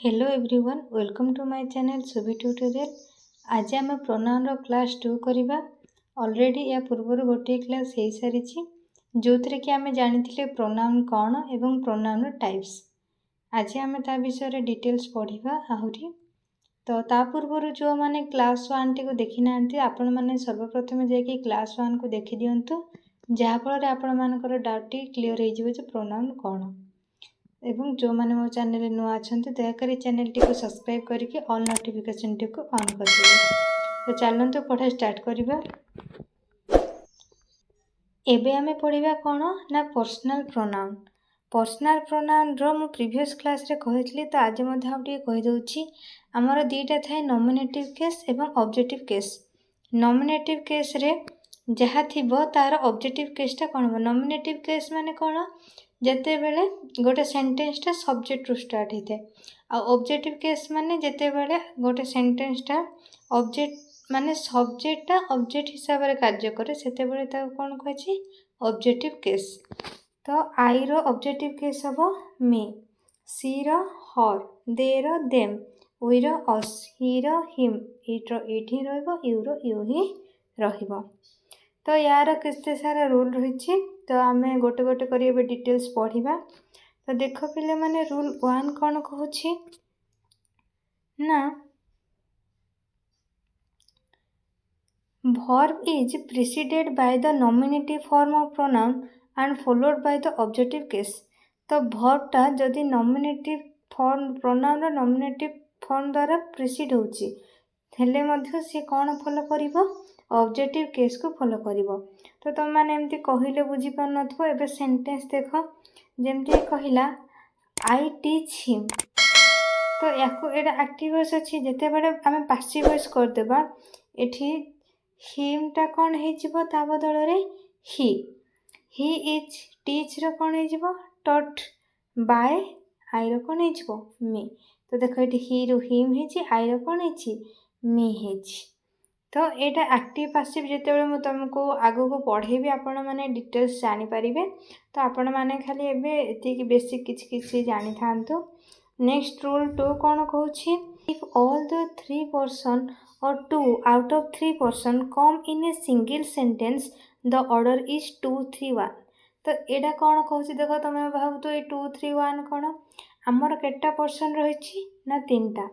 Hello everyone welcome to my channel Subhi tutorial. आज आम pronoun रो class 2 करवा। ऑलरेडी या पूर्व गोटे क्लास हो सारी जो थी कि आम जानी प्रोनाउन कौन एवं प्रोनाउन टाइप्स। आज आम ता विषय डिटेल्स पढ़ा आहरी। तो ता पूर्व जो मैंने क्लास 1 टी को देखी ना आपण मैंने सर्वप्रथम जाकि क्लास 1 को देखी दिंतु जहाँफल आपण मानकर डाउट टी क्लीयर हो प्रोनाउन कौन। एवं जो मैंने मो चैनल नुआ अच्छा दयाकोरी चैनल टी को सब्सक्राइब करके ऑल नोटिफिकेशन टी को ऑन कर दिए। तो चलते पढ़ा स्टार्ट करवा। एबे आमे पढ़िबा कौन ना पर्सनल प्रोनाउन। पर्सनल प्रोनाउन रो मु प्रीवियस क्लास रे कहितली तो आज मध्ये आ टिके कहि दउची। हमर दीटा थाए नॉमिनेटिव केस एवं ऑब्जेक्टिव केस। नॉमिनेटिव केस रे जहा थिबो तार ऑब्जेक्टिव केस टा कोन हो। नॉमिनेटिव केस माने कोन जेते बेले गोटे सेंटेंस टा सब्जेक्ट रु स्टार्ट होते आ ऑब्जेक्टिव केस माने जेते बेले गोटे सेंटेंस टा ऑब्जेक्ट माने सब्जेक्ट टा ऑब्जेक्ट हिसाब रे कार्य करे सेते बेले ता कोन कहछि ऑब्जेक्टिव केस। तो आई रो ऑब्जेक्टिव केस हबो मी, सी रो हर, दे रो देम, वी रो अस, ही रो हिम, इट रो इट ही रहइबो, यू रो यू ही रहिबो। तो यार केते सारा रूल रही। तो आमे गोटे गोटे करी एबे डिटेल्स पढ़िबा। तो देखो पिले माने रूल 1 कौन कहूछि ना verb is preceded by the nominative form of pronoun and followed by the objective case। तो verb टा जदि nominative form pronoun रो nominative form द्वारा प्रिसीड होछि हेले मध्य से कौन फॉलो करिवो ऑब्जेक्टिव केस को फॉलो करिवो। तो तुम माने एमती कहिले बुझी पार नथबो। एबे सेंटेंस देखो जेमती कहिला आई टीच हिम। तो याको एटा एक्टिव वॉइस अछि जेते बेले आमे पासिव वॉइस कर देबा एठी हिम टा कोन हे जिवो ता बदल रे ही इज टीच रो कोन हे जिवो टॉट बाय आई रो कोन हे जिवो मी। तो देखो एठी ही रो हिम हे छि आई रो कोन हे छि मी हे छि। तो एटा एक्टिव पासिव जेते बेले मु तुमको आगो को पढ़ेबी आपण माने डिटेल्स जानि परिबे। तो आपण माने खाली एबे एति कि बेसिक किछ किछ जानि थांतो। नेक्स्ट रूल 2 कोन कहूछि if all the 3 person or 2 out of 3 person come in a single sentence the order is 2 3 1। तो एडा कौन कहूछि देखो तमे भाबतो ए 2 3 1 कोन हमर केटा पर्सन रहिछि ना तीनटा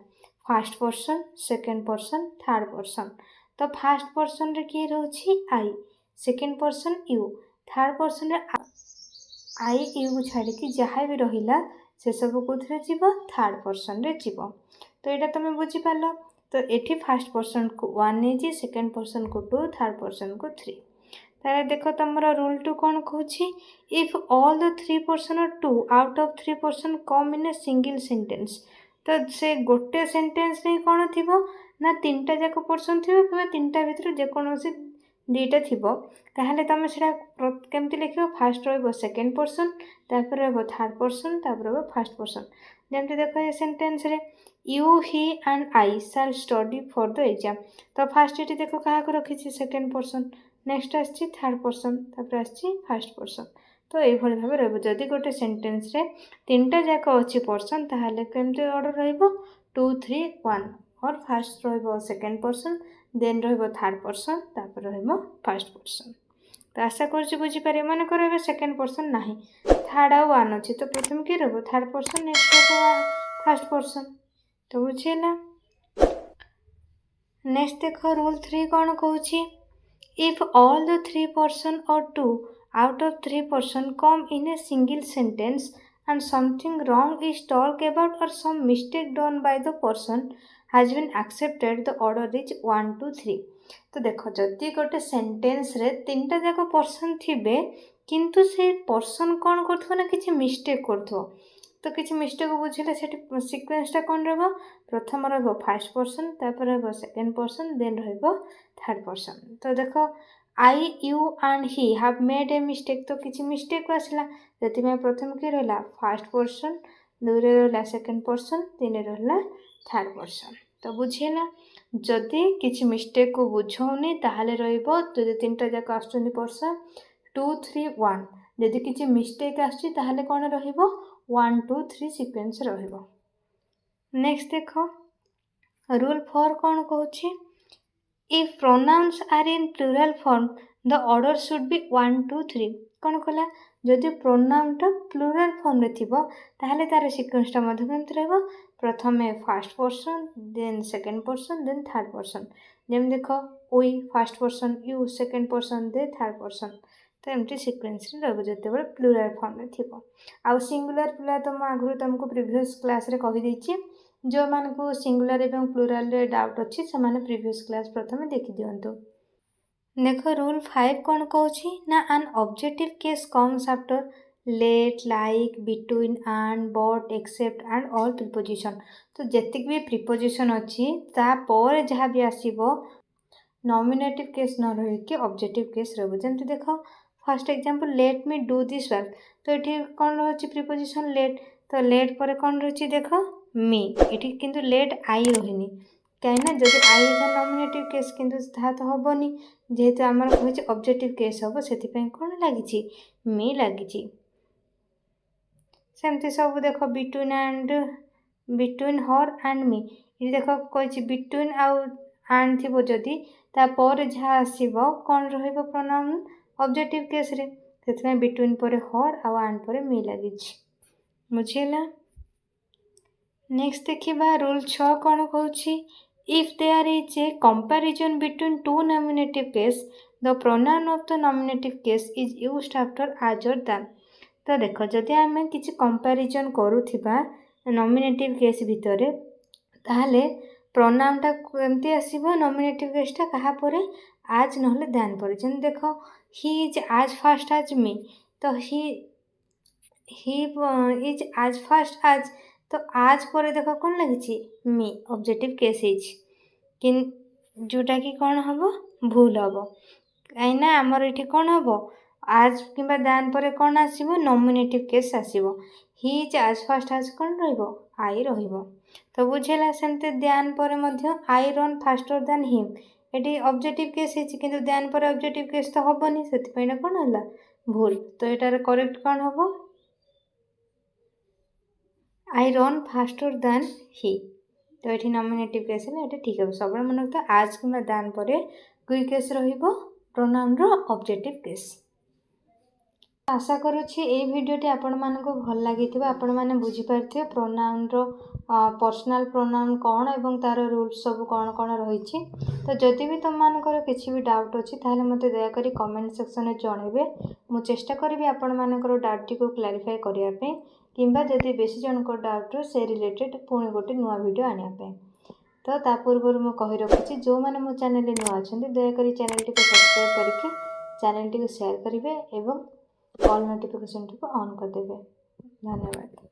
first person second person third person. तो फर्स्ट पर्सन रे की रहछि I, second person you, third person रे आई यू छाड़ी कि जहाँ भी रहिला से सब कोथरे जीवो थर्ड पर्सन रे जीवो। तो एटा तमे बुझी पालो। तो एठी फर्स्ट पर्सन को 1 ने जी, सेकंड पर्सन को 2, थर्ड पर्सन को 3। तारे देखो तमरा रूल 2 कोन कहूछि if all the 3 person or 2 out of 3 person come in a single sentence. तो से गोटे सेंटेंस रे कोन थिबो ना तीनटा जाक पर्सन थिबो किबा तीनटा भितर जे कोनोसी दीटा थिबो ताहले तमे सेटा केमति लिखिबो फर्स्ट रहइबो सेकंड पर्सन तापर रहइबो थर्ड पर्सन तापर रहइबो फर्स्ट पर्सन। जेमति देखो ए सेंटेंस रे you he and I shall study for the exam. तो फर्स्ट एटी देखो कहा को रखिछि सेकंड पर्सन, नेक्स्ट आछि थर्ड पर्सन तापर आछि फर्स्ट पर्सन। तो एई भली भाबे रहइबो जदि गोटे सेंटेंस रे तीनटा जाक अछि पर्सन ताहले केमति ऑर्डर रहइबो 2 3 1 और फर्स्ट रहइबो सेकंड पर्सन देन रहइबो थर्ड पर्सन तापर रहइबो फर्स्ट पर्सन। तो आशा करछि बुझी पारे माने करबे सेकंड पर्सन नाही थर्ड आ 1 अछि तो प्रथम के रहइबो थर्ड पर्सन नेक्स्ट रहइबो फर्स्ट पर्सन। तो बुझेला। नेक्स्ट देखो रूल 3 कौन कहूछि if all the 3 person or 2 out of 3 person come in a single sentence and something wrong is talked about or some mistake done by the person has been accepted the order is 1 2 3। तो देखो जदि गोटे sentence रे तीनटा जाक person थिबे किंतु से person कौन करथो ना किछि मिस्टेक करथो। तो किछि मिस्टेक बुझिले सेठी सीक्वेंस टा कोन रहबो प्रथम रहबो फर्स्ट पर्सन तापर रहबो सेकंड पर्सन देन रहबो थर्ड पर्सन। तो देखो I you and he have made a mistake. तो किछि मिस्टेक आसला जति में प्रथम के रहला फर्स्ट पर्सन, दुरे रहला सेकंड पर्सन, तीन रहला थर्ड पर्सन। तो बुझेला जदि किछि मिस्टेक को बुझौनी ताहाले रहइबो जदि तीनटा जाक आछुनी पर्सन 2 3 1 जदि किछि मिस्टेक आछि ताहाले कोन रहइबो 1 2 3 सीक्वेंस रहइबो। नेक्स्ट देख रूल 4 कौन कहूँ if pronouns are in plural form the order should be 1 2 3 कौन कला जदि प्रोनाउनटा प्लूराल फॉर्म रे थिबो ताहले तार सीक्वेंसटा मध्ये केमति रहबो प्रथमे first person then second person then third person जेम देखो we first person you second person they third person तो एमती सीक्वेंस रे रहबो जते प्लूराल फॉर्म रे थिबो आ सिंगुलर पिला तो म आगु तुमको प्रीवियस क्लास रे कहि दैछि जो मानको सिंगुलर एवं प्लूराल रे डाउट अछि से माने प्रीवियस क्लास प्रथमे देखि दियंतु देखो रूल 5 कौन कहूँ ना an objective case comes after let like between and but except and all preposition तो जेतिक भी प्रिपोजिशन अच्छी तापर जहाँ भी आसीबो नॉमिनेटिव केस न रही कि ऑब्जेक्टिव केस रहबो जेमति देखो first example let me do this work तो एठी कौन रही प्रिपोजिशन लेट तो लेट पर कौन रही देखो मी एठी किंतु लेट आई रहीनी कहीं जदि आई नॉमिनेटिव केस किंतु तो हेनी जेहेतु आम कहे ऑब्जेक्टिव केस हम से कौन लगी मी लगी सेमती सब देख बिटवीन हर एंड मी ये देख कही बिटवीन आउ थी जदि तापर जहाँ आसो कौन रोनाउन ऑब्जेक्टिव केस रे से बिटवीन पर हर आउ पर मी लगी बुझेगा नेक्स्ट देखिबा रूल 6 कौन कहूँ if there is a comparison between two nominative case the pronoun of the nominative case is used after as और दैन तो देख जदि आम किसी कंपैरिजन करुथिबा नॉमिनेटिव केस भितर ताहले प्रोनाउनटा केमती आसीबो नॉमिनेटिव केसटा कहा परे आज नहले दैन परे जेन देख ही इज आज फास्ट आज मी तो ही इज आज फास्ट आज तो आज पर देख कौन लगी मी ऑब्जेक्टिव केस कि जोटा कि कौन हम भूल हम कहीं आमर ये कौन हम आज कि दैन पर कौन आसो नॉमिनेटिव केस आसो ही इज आज फास्ट आज कौन रही तो बुझेगा सेमती दैन पर I run faster than him ये ऑब्जेक्टिव केस कि दैन पर ऑब्जेक्टिव केस तो हेनी से कौन है भूल तो यार करेक्ट कौन हम आई रन फास्टर दैन ही तो ये नॉमिनेटिव केस है ये ठीक है सब मन तो आज कि दैन पर क्विक केस प्रोनाउन रो ऑब्जेक्टिव केस आशा करुच्ची ये भिडियोटी आपण मानक भल लगी आपण मैंने बुझीपारे प्रोनाउन रो पर्सनल प्रोनाउन कौन एवं तार रूल्स सब कौन कौन रही तो जदि भी तुम मानकर किसी भी डाउट अच्छी ताहले मते दयाकरी कमेंट सेक्शन में जनइबे मु चेष्टा करी आपण मानकर डाउट टी को क्लारिफाई करने किंबा जदि बेसी जनक डाउट से रिलेटेड पुणी गोटे नुआ वीडियो आने तो ता पूर्व मु कहि रखुची जो मैंने मो चैनल नुआ अच्छा दयाकरी चैनल टी को सब्सक्राइब करके चैनल टी को शेयर करेंगे एवं ऑल नोटिफिकेशन टी को ऑन कर देवे। धन्यवाद।